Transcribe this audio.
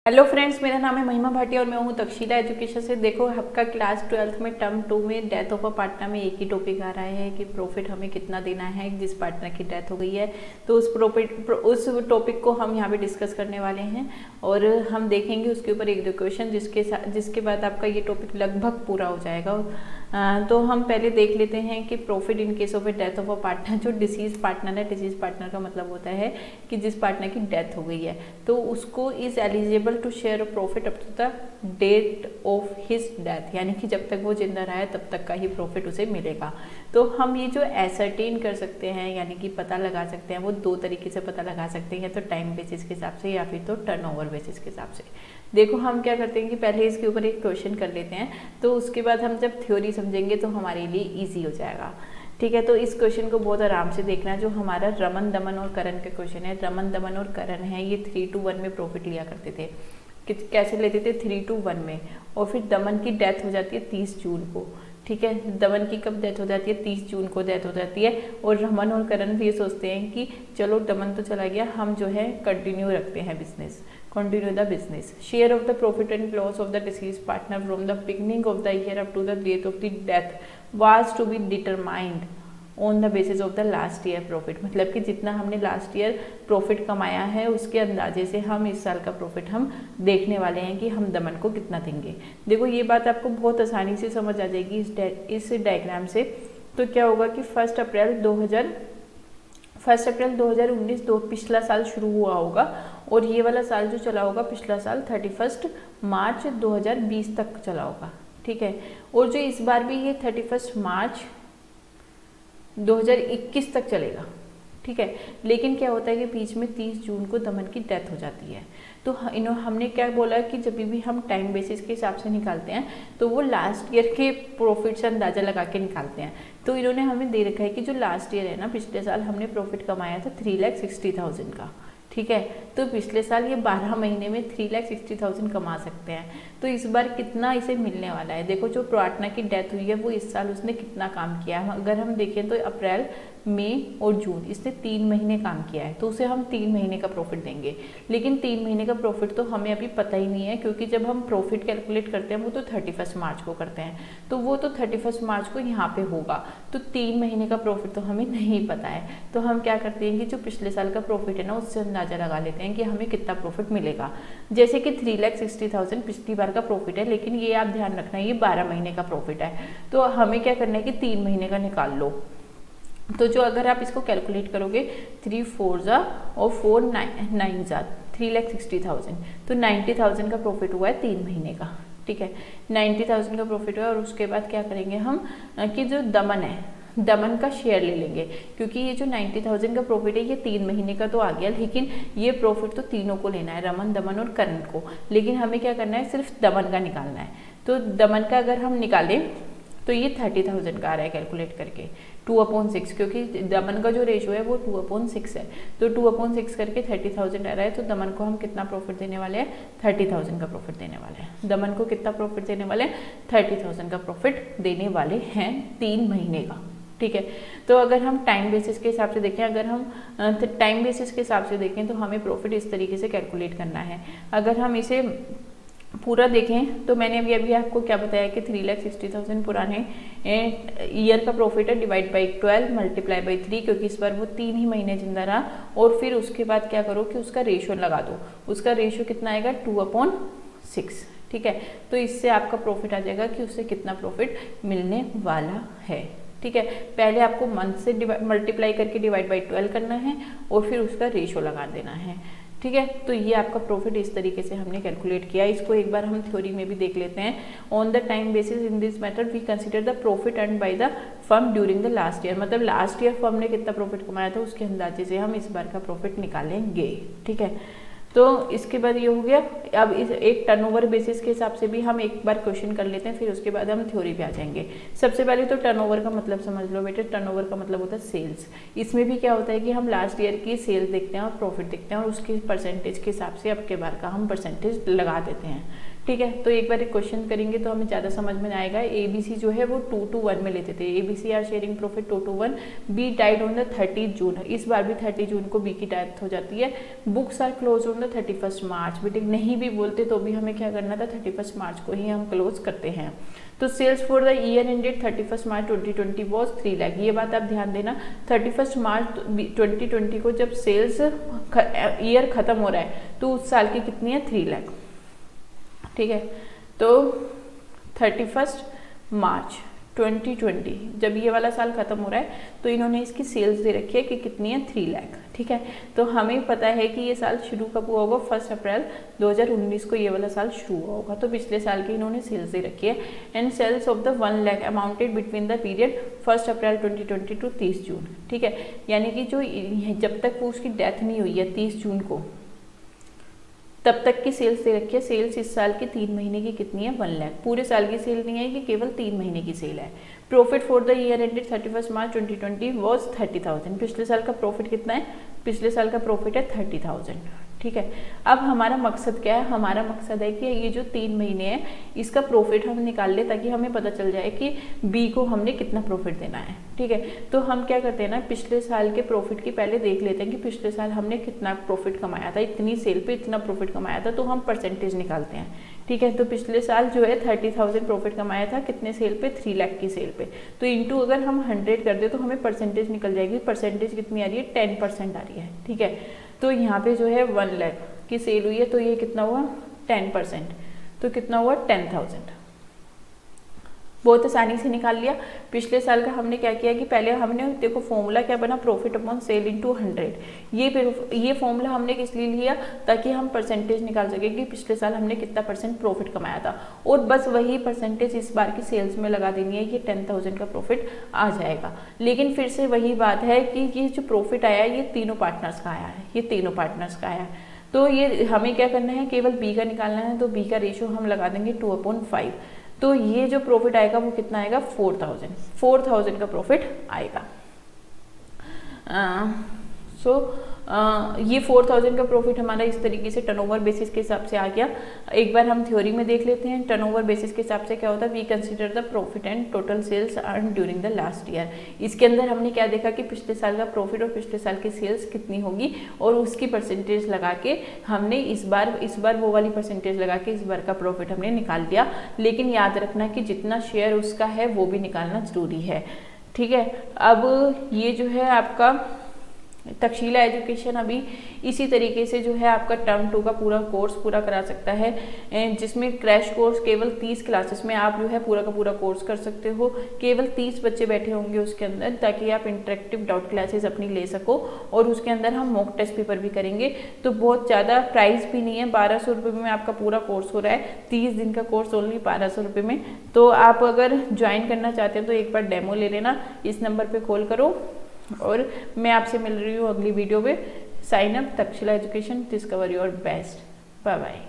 Hello friends, मेरा नाम है महिमा भाटिया और मैं हूँ तक्षशिला एजुकेशन से। देखो, आपका क्लास 12th में टर्म 2 में डेथ ऑफ अ पार्टनर में एक ही टॉपिक आ रहा है कि प्रॉफिट हमें कितना देना है जिस पार्टनर की डेथ हो गई है। तो उस टॉपिक को हम यहाँ पे डिस्कस करने वाले हैं और हम देखेंगे उसके ऊपर एक दो क्वेश्चन जिसके बाद आपका ये टॉपिक लगभग पूरा हो जाएगा। तो हम पहले देख लेते हैं कि profit in case of A death of a partner. जो डिसीज पार्टनर है, डिसीज पार्टनर का मतलब होता है कि जिस पार्टनर की डेथ हो गई है तो उसको is eligible to share profit up to the date of his death, यानी कि जब तक वो जिंदा रहा है तब तक का ही प्रॉफिट उसे मिलेगा। तो हम ये जो एसर्टेन कर सकते हैं यानी कि पता लगा सकते हैं, वो दो तरीके से पता लगा सकते हैं, या तो टाइम बेसिस के हिसाब से या फिर तो टर्नओवर बेसिस के हिसाब से। देखो, हम क्या करते हैं कि पहले इसके ऊपर एक क्वेश्चन कर लेते हैं, तो उसके बाद हम जब थ्योरी समझेंगे तो हमारे लिए ईजी हो जाएगा। ठीक है, तो इस क्वेश्चन को बहुत आराम से देखना। जो हमारा रमन दमन और करण का क्वेश्चन है, रमन दमन और करण है, ये 3-1 में प्रॉफिट लिया करते थे। कैसे लेते थे? 3-1 में। और फिर दमन की डेथ हो जाती है 30 जून को। ठीक है, दमन की कब डेथ हो जाती है? 30 जून को डेथ हो जाती है। और रमन और करण भी ये सोचते हैं कि चलो दमन तो चला गया, हम जो है कंटिन्यू रखते हैं business, continue the business. Share of the profit and loss of the deceased partner from the beginning of the year up to the date of the death was to be determined on the basis of the last year profit। मतलब कि जितना हमने last year profit कमाया है उसके अंदाजे से हम इस साल का प्रॉफिट हम देखने वाले हैं कि हम दमन को कितना देंगे। देखो, ये बात आपको बहुत आसानी से समझ आ जाएगी इस डायग्राम से। तो क्या होगा कि 1 अप्रैल 2019 पिछला साल शुरू हुआ होगा और ये वाला साल जो चला होगा पिछला साल 31 मार्च 2020 तक चला होगा। ठीक है, और जो इस बार भी ये 31 मार्च 2021 तक चलेगा। ठीक है, लेकिन क्या होता है कि बीच में 30 जून को दमन की डेथ हो जाती है। तो हमने क्या बोला कि जब भी हम टाइम बेसिस के हिसाब से निकालते हैं तो वो लास्ट ईयर के प्रॉफिट से अंदाज़ा लगा के निकालते हैं। तो इन्होंने हमें दे रखा है कि जो लास्ट ईयर है ना, पिछले साल हमने प्रॉफिट कमाया था 3,60,000 का। ठीक है, तो पिछले साल ये 12 महीने में 3,60,000 कमा सकते हैं। तो इस बार कितना इसे मिलने वाला है? देखो, जो पार्टनर की डेथ हुई है वो इस साल उसने कितना काम किया है। अगर हम देखें तो अप्रैल, मई और जून, इसने 3 महीने काम किया है, तो उसे हम 3 महीने का प्रॉफिट देंगे। लेकिन 3 महीने का प्रॉफिट तो हमें अभी पता ही नहीं है, क्योंकि जब हम प्रॉफिट कैलकुलेट करते हैं वो तो 31 मार्च को करते हैं, तो वो तो 31 मार्च को यहाँ पे होगा। तो 3 महीने का प्रॉफिट तो हमें नहीं पता है। तो हम क्या करते हैं कि जो पिछले साल का प्रॉफिट है ना, उससे अंदाजा लगा लेते हैं कि हमें कितना प्रॉफिट मिलेगा। जैसे कि 3,60,000 पिछली बार का प्रॉफिट है, लेकिन ये आप ध्यान रखना ये 12 महीने का प्रॉफिट है। तो हमें क्या करना है कि 3 महीने का निकाल लो। तो जो अगर आप इसको कैलकुलेट करोगे 3 4 जा और 4 9 जा 3,60,000, तो 90,000 का प्रॉफिट हुआ है 3 महीने का। ठीक है, 90,000 का प्रॉफिट हुआ। और उसके बाद क्या करेंगे हम कि जो दमन है, दमन का शेयर ले लेंगे, क्योंकि ये जो 90,000 का प्रॉफिट है ये 3 महीने का तो आ गया, लेकिन ये प्रॉफिट तो तीनों को लेना है, रमन, दमन और करण को। लेकिन हमें क्या करना है? सिर्फ दमन का निकालना है। तो दमन का अगर हम निकालें तो ये 30,000 का आ रहा है कैलकुलेट करके 2/6, क्योंकि दमन का जो रेशो है वो 2/6 है। तो 2/6 करके 30,000 आ रहा है। तो दमन को हम कितना प्रॉफिट देने वाले हैं? 30,000 का प्रॉफिट देने वाले हैं। दमन को कितना प्रॉफिट देने वाले हैं? 30,000 का प्रॉफिट देने वाले हैं 3 महीने का। ठीक है, तो अगर हम टाइम बेसिस के हिसाब से देखें, अगर हम टाइम बेसिस के हिसाब से देखें तो हमें प्रॉफिट इस तरीके से कैलकुलेट करना है। अगर हम इसे पूरा देखें तो मैंने अभी आपको क्या बताया कि 3,60,000 पुराने ईयर का प्रॉफिट है, डिवाइड बाई 12 मल्टीप्लाई बाई 3, क्योंकि इस बार वो 3 ही महीने जिंदा रहा। और फिर उसके बाद क्या करो कि उसका रेशो लगा दो। उसका रेशो कितना आएगा? 2/6। ठीक है, तो इससे आपका प्रॉफिट आ जाएगा कि उससे कितना प्रॉफिट मिलने वाला है। ठीक है, पहले आपको मंथ से मल्टीप्लाई करके डिवाइड बाई 12 करना है और फिर उसका रेशो लगा देना है। ठीक है, तो ये आपका प्रॉफिट इस तरीके से हमने कैलकुलेट किया। इसको एक बार हम थ्योरी में भी देख लेते हैं। On the time basis in this method we consider the profit earn by the firm during the last year. मतलब लास्ट ईयर फर्म ने कितना प्रॉफिट कमाया था उसके अंदाजे से हम इस बार का प्रॉफिट निकालेंगे। ठीक है, तो इसके बाद ये हो गया। अब इस एक टर्नओवर बेसिस के हिसाब से भी हम एक बार क्वेश्चन कर लेते हैं, फिर उसके बाद हम थ्योरी पे आ जाएंगे। सबसे पहले तो टर्नओवर का मतलब समझ लो बेटे। टर्नओवर का मतलब होता है सेल्स। इसमें भी क्या होता है कि हम लास्ट ईयर की सेल्स देखते हैं और प्रॉफिट देखते हैं और उसके परसेंटेज के हिसाब से अब के बार का हम परसेंटेज लगा देते हैं। ठीक है। तो एक बार एक क्वेश्चन करेंगे तो हमें ज़्यादा समझ में आएगा। ABC जो है वो 2-1 में लेते थे। ABC are sharing profit 2-1। B died on the 30 June. इस बार भी 30 जून को बी की डेथ हो जाती है। Books are close on the 31 March. बेटे नहीं भी बोलते तो भी हमें क्या करना था, 31 मार्च को ही हम क्लोज करते हैं। तो sales for the year ended 31 March 2020 was 3 lakh. ये बात आप ध्यान देना, 31 मार्च 2020 को जब सेल्स ईयर खत्म हो रहा है तो उस साल की कितनी है, 3 लाख। ठीक है। तो 31 मार्च 2020 जब ये वाला साल खत्म हो रहा है तो इन्होंने इसकी सेल्स दे रखी है कि कितनी है, 3 लाख। ठीक है। तो हमें पता है कि ये साल शुरू कब हुआ होगा, 1 अप्रैल 2019 को ये वाला साल शुरू हुआ होगा। तो पिछले साल की इन्होंने सेल्स दे रखी है। And sales of the 1 lakh amounted between the period 1 April 2020 to 30 June. ठीक है। यानी कि जो जब तक वो उसकी डेथ नहीं हुई है 30 जून को, तब तक की सेल्स दे रखी है। सेल्स इस साल की 3 महीने की कितनी है, 1 लाख। पूरे साल की सेल नहीं है कि केवल 3 महीने की सेल है। Profit for the year ended 31 March 2020 was 30,000। पिछले साल का प्रॉफिट कितना है, पिछले साल का प्रॉफिट है 30,000। ठीक है। अब हमारा मकसद क्या है, हमारा मकसद है कि ये जो 3 महीने हैं इसका प्रॉफिट हम निकाल ले ताकि हमें पता चल जाए कि बी को हमने कितना प्रॉफिट देना है। ठीक है। तो हम क्या करते हैं ना, पिछले साल के प्रॉफिट की पहले देख लेते हैं कि पिछले साल हमने कितना प्रॉफिट कमाया था, इतनी सेल पे इतना प्रॉफिट कमाया था, तो हम परसेंटेज निकालते हैं। ठीक है। तो पिछले साल जो है 30,000 प्रॉफिट कमाया था, कितने सेल पे, 3 लाख की सेल पे। तो इंटू अगर हम 100 कर दे तो हमें परसेंटेज निकल जाएगी। परसेंटेज कितनी आ रही है, 10% आ रही है। ठीक है। तो यहाँ पे जो है 1 लाख की सेल हुई है तो ये कितना हुआ, 10%। तो कितना हुआ, 10,000। बहुत आसानी से निकाल लिया। पिछले साल का हमने क्या किया कि पहले हमने देखो फॉर्मूला क्या बना, प्रॉफिट अपॉन सेल इनटू 100। ये फॉर्मूला हमने किस लिए लिया, ताकि हम परसेंटेज निकाल सके कि पिछले साल हमने कितना % प्रॉफिट कमाया था, और बस वही परसेंटेज इस बार की सेल्स में लगा देनी है। ये 10,000 का प्रॉफिट आ जाएगा। लेकिन फिर से वही बात है कि ये जो प्रॉफिट आया है ये तीनों पार्टनर्स का आया है, ये तीनों पार्टनर्स का आया है। तो ये हमें क्या करना है, केवल बी का निकालना है। तो बी का रेशो हम लगा देंगे 2/5। तो ये जो प्रॉफिट आएगा वो कितना आएगा, 4,000 का प्रॉफिट आएगा। ये 4,000 का प्रॉफिट हमारा इस तरीके से टर्नओवर बेसिस के हिसाब से आ गया। एक बार हम थ्योरी में देख लेते हैं टर्नओवर बेसिस के हिसाब से क्या होता है। We consider the profit and total sales earn during the last year. इसके अंदर हमने क्या देखा कि पिछले साल का प्रॉफिट और पिछले साल की सेल्स कितनी होगी, और उसकी परसेंटेज लगा के हमने इस बार वो वाली परसेंटेज लगा के इस बार का प्रॉफिट हमने निकाल दिया। लेकिन याद रखना कि जितना शेयर उसका है वो भी निकालना जरूरी है। ठीक है। अब ये जो है आपका तक्षशिला एजुकेशन अभी इसी तरीके से जो है आपका टर्म 2 का पूरा कोर्स पूरा करा सकता है, जिसमें क्रैश कोर्स केवल 30 क्लासेस में आप जो है पूरा का पूरा कोर्स कर सकते हो। केवल 30 बच्चे बैठे होंगे उसके अंदर, ताकि आप इंटरेक्टिव डाउट क्लासेस अपनी ले सको। और उसके अंदर हम मॉक टेस्ट पेपर भी करेंगे। तो बहुत ज़्यादा प्राइस भी नहीं है, 1200 रुपये में आपका पूरा कोर्स हो रहा है। 30 दिन का कोर्स ओनली 1200 रुपये में। तो आप अगर ज्वाइन करना चाहते हैं तो एक बार डेमो ले लेना, इस नंबर पर कॉल करो। और मैं आपसे मिल रही हूँ अगली वीडियो में। Sign up Takshashila education, discover your best. Bye bye.